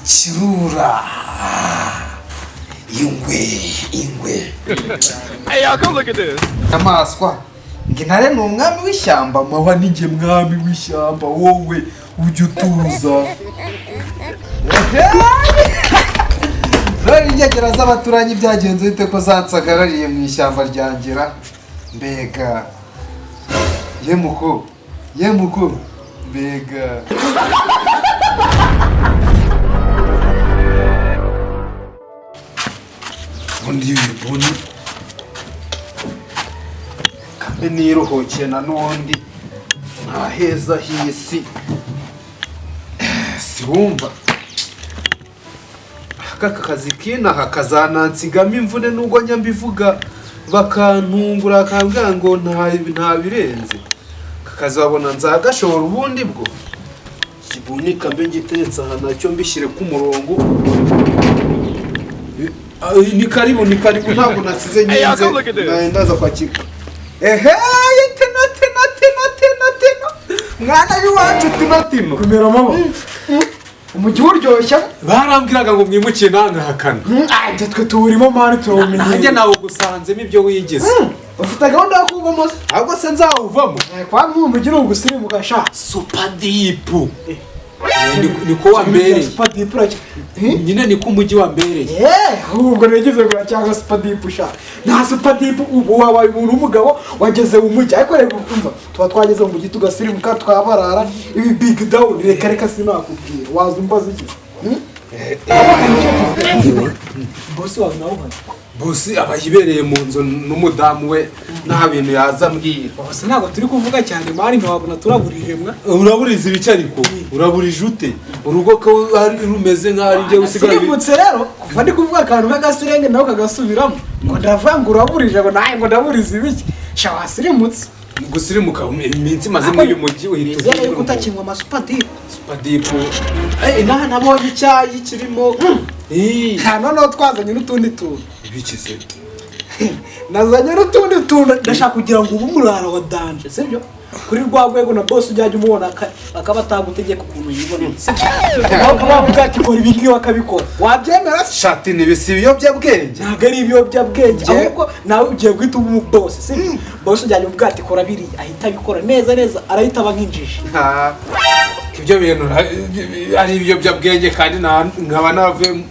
Kirura. Ingwe. Hey, y'all, come look at this. Amaswa. Ngintare ni umwami w'ishyamba, maba ninjye mwami w'ishyamba, wowe ujya utuza. Rari njyagera z'abaturanyi byagenze bite ko zansagarariye mu ishyamba ryangera. Mbega. Yemuko. Mbega. Undi bibuni. Kambe nirohokeye nanundi. Ntaheza hisi. Siwumva. Aka kazi k'inaha kazanansigamo imvune nubwo nyambivuga bakantungura akambwira ngo nta birenze. Kakazabona nzagashobora ubundi bwo. Kibunika mbe ngiteretse aha nacyo mbishyire ku murongo. Ni karibu ntabwo nasize nyenze ndaza kwakika. Tino. Mwana w'iwacu tino. Kumera mama. Umujyi uryoshya Barambwiraga ngo mwimukiye nangahakana. Twe tuwurimo mani turawumenye. Nanjye nawe gusanzemo ibyo wigeze. Ufite gahunda yo kuvamo se? Ahubwo se nzawuvamo. Kwa mwumva uri ugusirimuka sha. Super deep. Niko wambereye. Super deep rake. Nyine niko umujyi wambereye. Ahubwo nagize ngo cyangwa super deep sha. Nta super deep ubu wabaye umuntu umugabo wageze mu mujyi. Ariko rero umva tuba twageze mu mujyi tugasirimuka twabarara ibi big down reka sinakubwira. Waza umbaza iki? Bosi wawe nawe uhari. Bosi aba yibereye mu nzu n'umudamu we nta bintu yaza mbwira. Bosi ntabwo turi kuvuga cyane mari ntabona turaburije mwa. Uraburiza ibice ariko uraburije ute urugo ko rumeze nk'ari ngiye usigara. Sirimutse rero kuva ndi kuvuga akantu k'agasirenge nawe kagasubiramo ngo ndavanga uraburije ngo naye ngo ndaburiza ibiki sha wasirimutse. Gusirimuka iminsi maze muri uyu mujyi uhita ugiye kutakinywa ama super deep. Nabonye icyayi kirimo. Noneho twazanye n'utundi tuntu. Ibikize. Nazanye n'utundi tuntu ndashaka kugira ngo ubu murara wa danje sibyo kuri rwa rwego na boss ujyaje umubona akaba atagutegeka ukuntu yibonera sibyo bavuga ati kora ibiki wakabikora wabyemera shati nibisi ibiyobyabwenge ntago ari ibiyobyabwenge ahubwo nawe ugiye guhita ubu boss sibyo boss ujyaje ubwa ati kora biri ahita abikora neza arahita aba nk'injiji. Ibyo bintu ari ibiyobyabwenge kandi nkaba navuye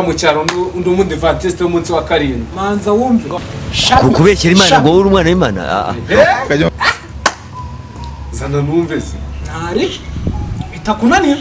mu cyaro undi umudivantiste w'umunsi wa karindwi. Manza wumve kubeshyera Imana ngo uri umwana w'Imana. Zana numve se ntari bitakunanira.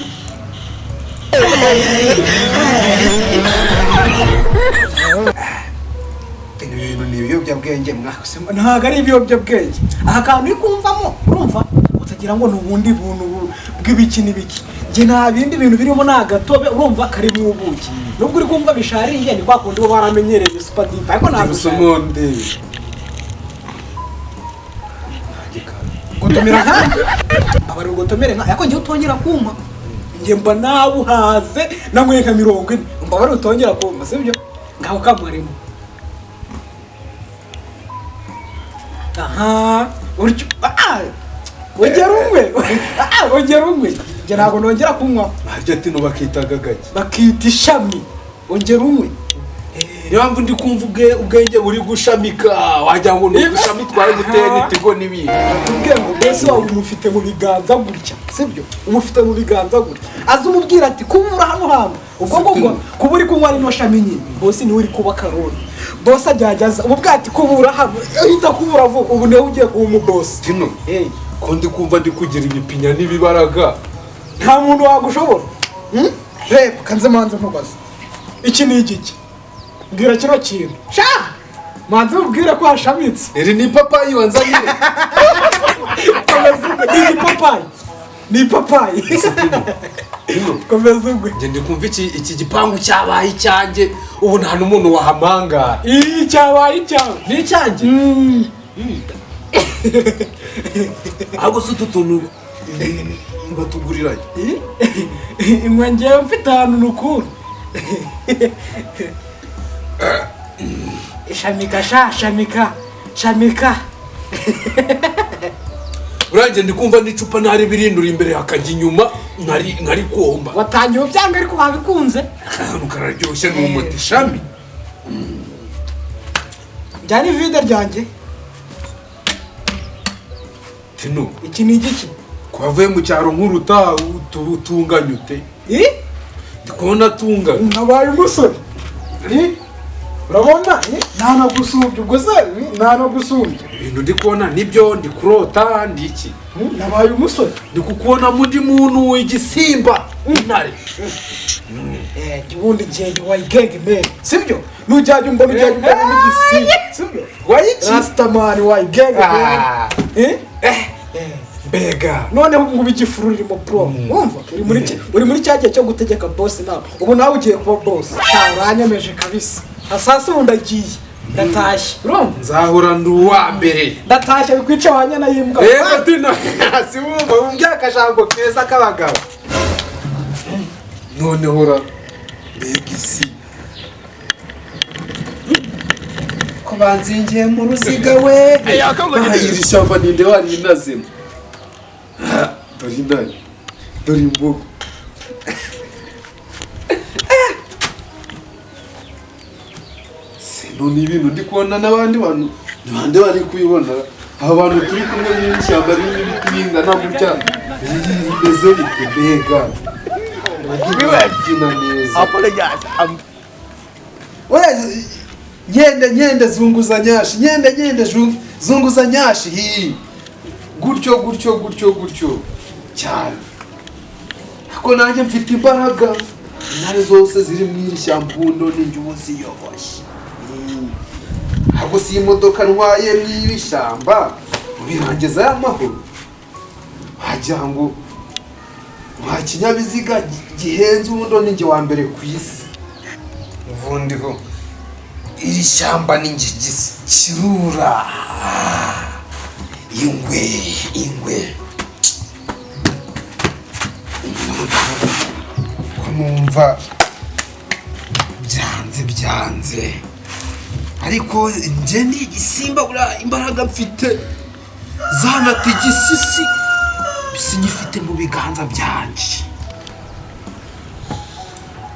Ibintu ni ibiyobyabwenge mwakose. Ntago ari ibiyobyabwenge aha kantu uri kumvamo urumva utagira ngo ni ubundi buntu bw'ibiki n'ibiki. Nge nta bindi bintu birimo n'agatobe urumva kari mu ubuki nubwo uri kumva bishariye ni kwa kundi bo baramenyereye super deep ariko ntabwo usumonde gutomera nka abari gutomera nka yako ngiye utongera kumpa nge mba nabuhaze namwe nka 40 mba bari utongera kumpa sibyo ngaho kamurimo. Uryo ongera umwe nge ntabwo nongera kunywa. Harya tino bakitaga gake bakita ishami ongera umwe. Niyo mpamvu ndi kumva ubwenge uri gushamika wajya ngo ni gushami twari gutera n'itigo n'ibindi. Ubwenge ngo bose wawe umufite mu biganza gutya sibyo umufite mu biganza gutya aza umubwira ati kubura hano hantu ubwo kuba uri kunywa rino shami nyine bose niwe uri kuba karoni bose ajyajaza ubwo ati kubura hano ahita kubura vuba ubu niwe ugiye kuba umubosi tino. Ko ndi kumva ndi kugira ibipinya n'ibibaraga nta muntu wagushobora. Reba kanze manze nkubaza iki ni igiki mbwira kino kintu sha manze ubwira ko hashamitse. Iri ni papayi wanzanye. Ni papayi. Komeza ugwe. Nge ndi kumva iki gipangu cyabaye icyanjye ubu nta n'umuntu wahamanga. Cyabaye icyawe ni icyanjye. Ahubwo se utu tuntu batugurirayo imwe ngewe mfite ahantu n'ukuri. Shamika urangije ndi kumva n'icupa ntari birindura imbere hakajya inyuma nkari komba watangiye ubyanga ariko wabikunze akantu kararyoshye ni umuti shami njyana ivide ryanjye tino iki ni igiki kwavuye mu cyaro nk'uruta utunganye ute ndi kubona atunganye nabaye umusore urabona ntanagusumbye ubwo se ntanagusumbye ibintu ndi kubona nibyo ndi kurota ndi iki nabaye umusore ndi kukubona mundi muntu igisimba intare ubundi ngenge wayigenge meni sibyo nujyajya umbona ujyajya umbona n'igisimba sibyo wayiki rastamani wayigenge meni mbega noneho ubu ngubu igifuru ririmo pro wumva uri muri cya gihe cyo gutegeka boss nawe ubu nawe ugiye kuba boss uranyemeje kabisa asasa ubu ndagiye ndatashye urumva nzahora ndi uwa mbere ndatashye bikwica wanyana y'imbwa yego tino si wumva wumvye akajambo keza k'abagabo noneho ra mbega isi ko banzingiye mu ruziga we iri shyamba ninde warinazemo dore indani dore imbogo none ibintu ndi kubona n'abandi bantu ntibande bari kubibona aba bantu turi kumwe mu ishyamba ririmo ibiti bingana gutya bimeze bite mbega babyina neza nyende zunguza nyashi nyende zunguza nyashi hii gutyo cyane ako nanjye mfite imbaraga intare zose ziri mu iri shyamba ubundo ninjye ubu ziyoboshye ahubwo si imodoka ntwaye mw'iri shyamba ubirangiza y'amahoro wagira ngo nta kinyabiziga gihenze ubundo ninjye wa mbere ku isi ubundi ho iri shyamba ninjye kirura ingwe ko numva byanze ariko nje ni igisimba buriya imbaraga mfite zanata igisisi sinyifite mu biganza byanje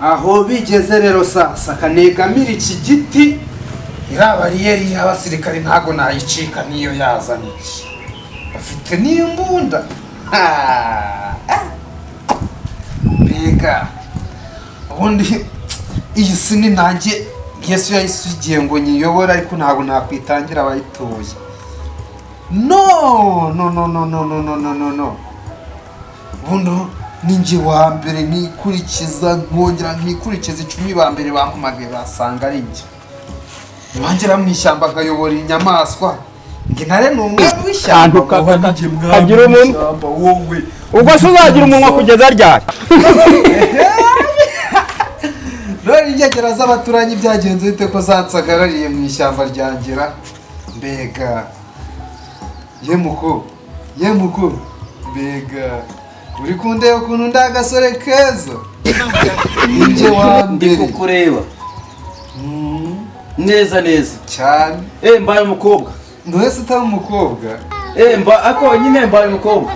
aho bigeze rero sasa kanegamira iki giti iriya bariyeri y'abasirikare ntago nayicika niyo yazaniye bafite n'imbunda mbega ubundi iyi si ni nanjye yesu yayisugiye ngo nyiyobore ariko ntabwo nakwitangira abayituye no ubundi ninjye wa mbere nikurikiza nkongera nkikurikiza 10 ba mbere bampamagaye basanga ari njye nibangera mu ishyamba nkayobora inyamaswa nge ntare ni umwe w'ishyamba kagira umuntu wowe ubwo se uzagira umunwa kugeza ryari none ingegera z'abaturanyi byagenze bite ko zansagarariye mu ishyamba ryangera mbega yemuko mbega uri kundeba ukuntu ndi agasore keza ninjye wa mbere ndi kukureba neza cyane mbaye umukobwa ntuwese utari umukobwa ako nyine mbaye umukobwa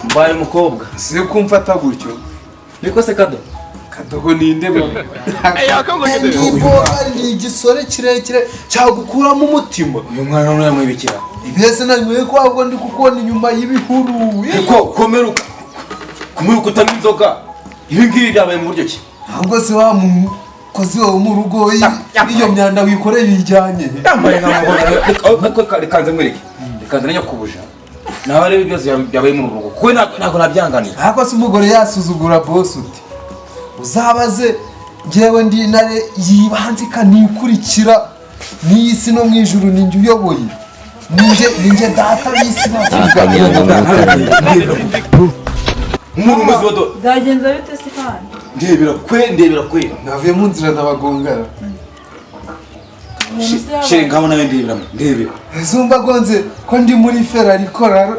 mbaye umukobwa si kumfata gutyo niko se kadogo ninde bo ni igisore kirekire cyagukuramo umutima uyu mwana none yamwibikira ibese nanywe ko ahubwo ndi kukubona inyuma y'ibihuru ariko komeruka utanywa inzoga ibi ngibi byabaye mu buryo ki ahubwo se wa mukozi wawe mu rugo iyo myanda wikoreye ijyanye yambaye nka rekanze mwereke rekanze na nyakubuja nawe rero ibibazo byabaye mu rugo kuko ntabwo nabyanganira ahubwo se umugore yasuzugura boss uti uzabaze njyewe ndi intare yibanze ikanikurikira n'isi no mu ijuru ninjye uyoboye ninjye data b'isi umuntu umeze wa dore byagenze bite se kandi ndebera kwe navuye mu nzira nabagongara sheri ngaho nawe ndebera zumva gonze ko ndi muri Ferrari koraro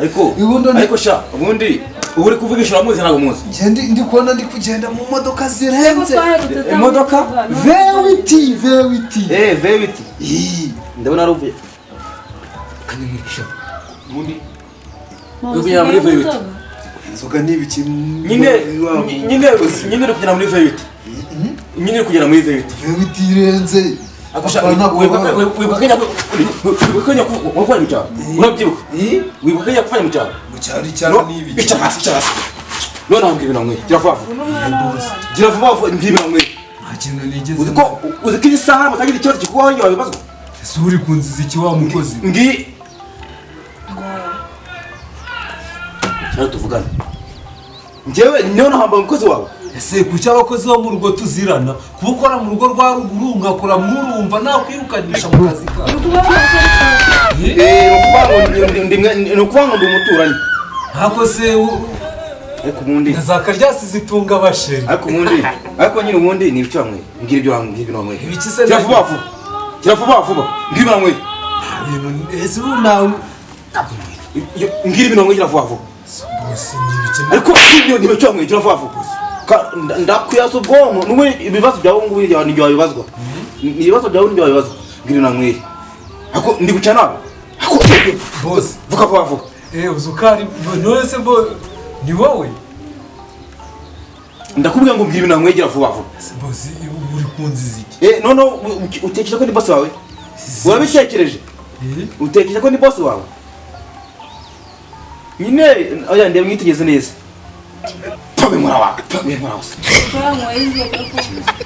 ariko sha ubundi ubu uri kuvugisha uramuzi ntabwo muzi ndi kubona ndi kugenda mu modoka zirenze imodoka vewiti ndabona ari uvuye kanyamurikisha ubundi uri kunyura muri vewiti inzoga n'ibiki nyine uri kugera muri veyiti nyine uri kugera muri veyiti bitirenze wibuka mu cyaro urabyibuka wibuka kajya kufanya mu cyaro cyaro n'ibiki icara hasi none hambwa ibintu mwe gira vuba vuba mbwira ibintu mwe nta kintu nigeze uzi ko iyi saha mutagira ikibazo kikubaho njye wabibazwa ese uri kunziza iki wa mukozi cyaro tuvugane njyewe niyo nahamba umukozi wawe ese kuki abakozi bo mu rugo tuzirana kuba ukora mu rugo rwa ruguru nkakora mwurumva nakwirukanisha mu kazi kawe ni ukuvuga ngo ndi umuturanyi ntako se ariko ubundi na za karyasi zitunga abasheri ariko nyine ubundi ni ibiki wamwe mbwira ibyo wamwe mbwira ibintu wamwe ibiki se gira vuba vuba mbwira ibintu wamwe ese ubu nawe mbwira ibintu wamwe gira vuba vuba bose ni ibiki ariko ni ibiki wamwe gira vuba vuba ndakwiyaza ubwonko n'ubu ibibazo byawe ngubu nibyo wabibazwa ibibazo byawe nibyo wabibazwa mbwira ibintu wamwe ariko ndi guca nawe bose vuga vuba vuba uzukari none se bo ni wowe ndakubwira ngo mbwira ibintu wamwe gira vuba vuba bose uri kunziza iki none utekereza ko ni boss wawe urabitekereje utekereza ko ni boss wawe nyine oya ndebe mwitegeze neza pabe mura wawe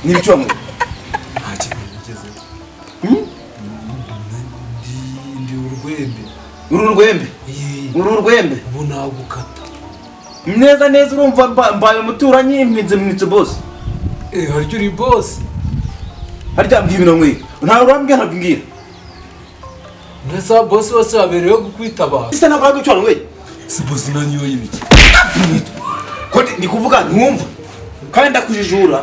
ni ibiki wamwe nta kintu nigeze ndi ururwembe ubu nagukata neza urumva mbaye umuturanyi mpinze boss harya uri boss harya mbwira ibintu wamwe ntawe urambwira ntabwira neza boss bose babereyeho gukwitaba isa ntabwo urabwira icyo wamwe si boss nanyoye ibiki ko ndi kuvuga ntumva kandi ndakujijura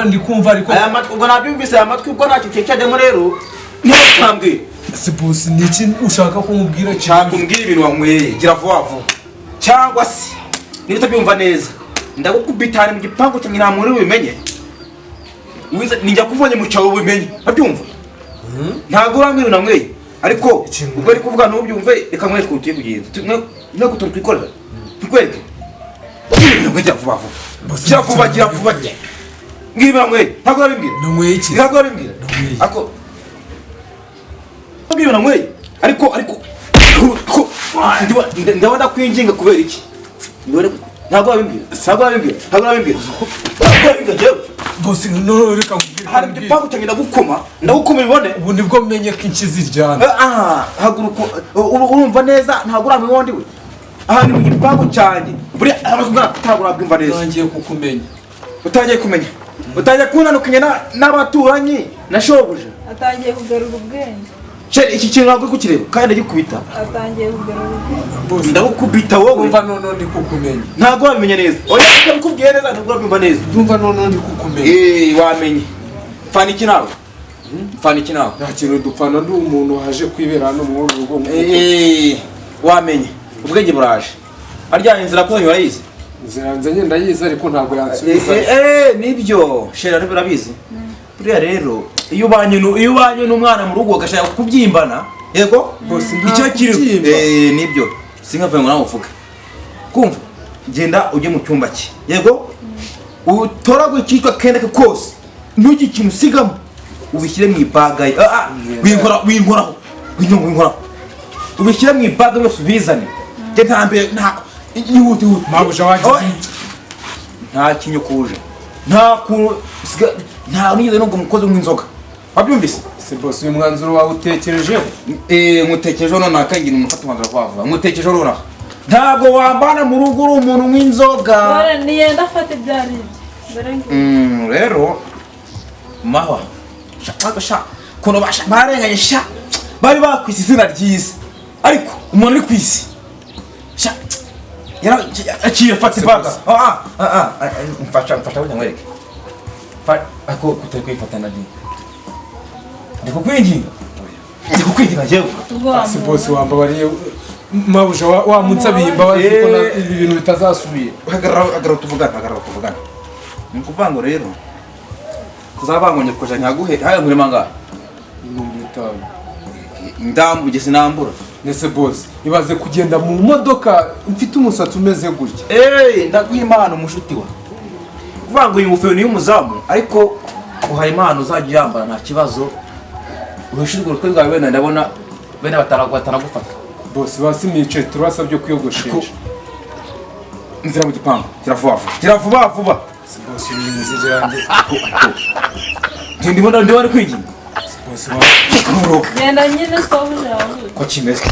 ndi kumva ariko aya matwi ubwo nabyumvise aya matwi ubwo ntacyo cyajyamo rero niyo utambwira si boss ni iki ushaka kumubwira cyangwa umbwira ibintu wanyweye gira vuba vuba cyangwa se niba utabyumva neza ndagukubitana mu gipangu cyanjye nta muntu ubimenye nijya kuvanye mu cyawe ubimenye abyumva ntabwo urambwira ibintu wanyweye ariko ubwo ari kuvuga ntubyumve reka mwereke utuye kugenda no kutuntu twikorera tukwereke gira vuba vuba gira vuba ngibi wanyweye ntabwo urabimbwira nanyweye iki ntabwo urabimbwira ako ngibi wanyweye ariko ndabona kwinginga kubera iki ntabwo wabimbwira bose no reka nkubwire hari igipangu cyanjye ndagukoma ibone ubu nibwo menye ko inki ziryana haguruka urumva neza ntabwo urambwira uwundi we aha ni mu gipangu cyanjye buriya amazungana ntabwo urabwumva neza utangiye kumenya utangiye kunanukanya n'abaturanyi na shobuja atangiye kugarura ubwenge iki kintu ntabwo uri kukireba kandi ndagikubita atangiye kugarura ubwenge ndagukubita wowe umva none ndi kukumenya ntabwo wabimenya neza oya ndabikubwiye neza ntabwo urabyumva neza umva none ndi kukumenya wamenye mfana iki nawe nta kintu dupfana ndi umuntu waje kwibera hano muri uru rugo wamenye ubwenge buraje harya inzira kuzanye urayizi inzira nzanye ndayizi ariko ntabwo yansubiza nibyo shera birabizi buriya rero iyo ubanye n'umwana mu rugo agashaka kubyimbana yego icyo kiri nibyo sinkavuye ngo nawe uvuge kumva genda ujye mu cyumba cye yego utoraguye icyitwa kendeke kose ntugire ikintu usigamo ubishyire mu ibaga winkoraho ubishyire mu ibaga yose ubizane ihute mabuja wagize nta kinyukuje nta nigeze nubwo umukozi w'inzoga wabyumvise si boss uyu mwanzuro wawe utekerejeho nkutekerejeho none akangira umuntu ufata umwanzuro vuba nkutekerejeho nonaha ntabwo wambana mu rugo uri umuntu w'inzoga niyenda afata ibyari rero mahwa ukuntu barenganye bari bakwise izina ryiza ariko umuntu uri ku isi aciye fata ibaga mfasha wenda nkwereke ariko kutari kwifata na dini ndi kukwinginga njyewe si boss wambabariye mabuja wamunsabiye imbabazi ko ibi bintu bitazasubira hagarara tuvugane ni ukuvuga ngo rero tuzabangonye kuja nyaguhe haya muri mangara ibihumbi 5 ndambugeze nambura nese boss ibaze kugenda mu modoka mfite umusatsi umeze gutya. Ndaguha impano mushuti wa. Kuvuga ngo uyu ngofero ni y'umuzamu ariko uhaye impano uzajya yambara nta kibazo. Urushirwe rukwe rwawe wenda ndabona bene bataragufata. Boss basi nicaye turasabye kwiyogoshesha. Nzira mu gipangu. Kira vuba vuba. Boss ni inzira yanjye. Ndimo kwinginga. Boss Genda nyine sobuja. Ko kimeze.